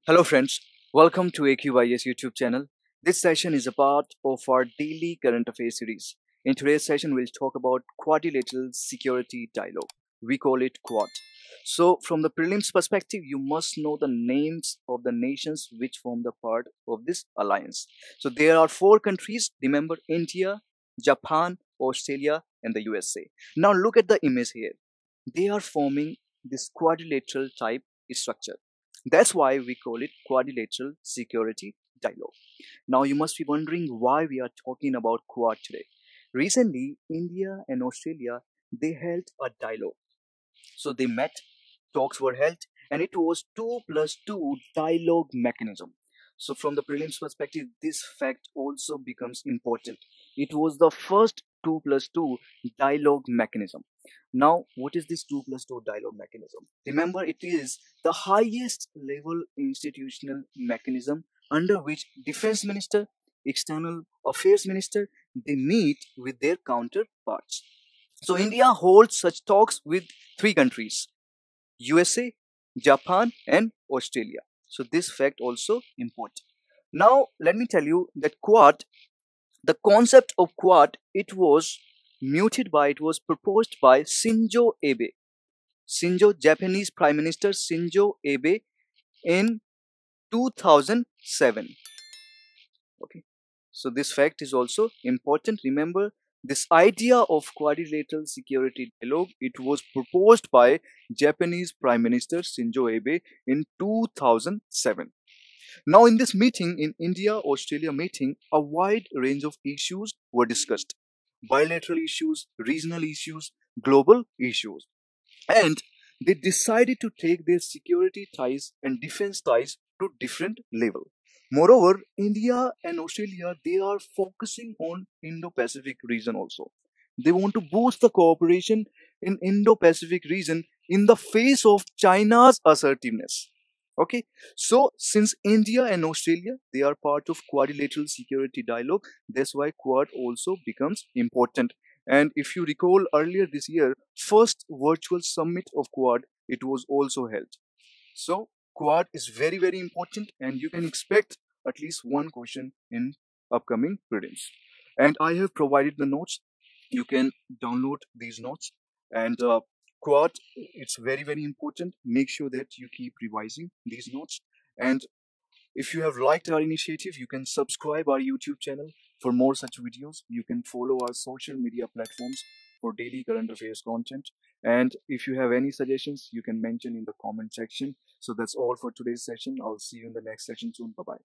Hello friends, welcome to AQIS YouTube channel. This session is a part of our daily current affairs series. In today's session, we'll talk about quadrilateral security dialogue. We call it Quad. So from the prelims perspective, you must know the names of the nations which form the part of this alliance. So there are 4 countries, remember India, Japan, Australia and the USA. Now look at the image here. They are forming this quadrilateral type structure. That's why we call it quadrilateral security dialogue. Now you must be wondering why we are talking about Quad today. Recently, India and Australia, they held a dialogue. So they met, talks were held, and it was 2+2 dialogue mechanism. So from the prelims perspective, this fact also becomes important. It was the first 2+2 dialogue mechanism. Now, what is this 2+2 dialogue mechanism? Remember, it is the highest level institutional mechanism under which defense minister, external affairs minister, they meet with their counterparts. So India holds such talks with 3 countries, USA, Japan and Australia. So this fact also important. Now let me tell you that Quad, the concept of Quad, it was proposed by Shinzo Abe. Japanese Prime Minister Shinzo Abe in 2007. Okay. So this fact is also important. Remember, this idea of quadrilateral security dialogue, it was proposed by Japanese Prime Minister Shinzo Abe in 2007. Now in this meeting, in India-Australia meeting, a wide range of issues were discussed. Bilateral issues, regional issues, global issues. And they decided to take their security ties and defense ties to different level. Moreover, India and Australia, they are focusing on Indo-Pacific region also. They want to boost the cooperation in Indo-Pacific region in the face of China's assertiveness. Okay, so since India and Australia, they are part of quadrilateral security dialogue, that's why Quad also becomes important. And if you recall earlier this year, first virtual summit of Quad, it was also held. So Quad is very, very important and you can expect at least one question in upcoming prelims. And I have provided the notes. You can download these notes. And Quad, it's very, very important. Make sure that you keep revising these notes. And if you have liked our initiative, you can subscribe our YouTube channel for more such videos. You can follow our social media platforms for daily current affairs content. And if you have any suggestions, you can mention in the comment section. So that's all for today's session. I'll see you in the next session soon. Bye-bye.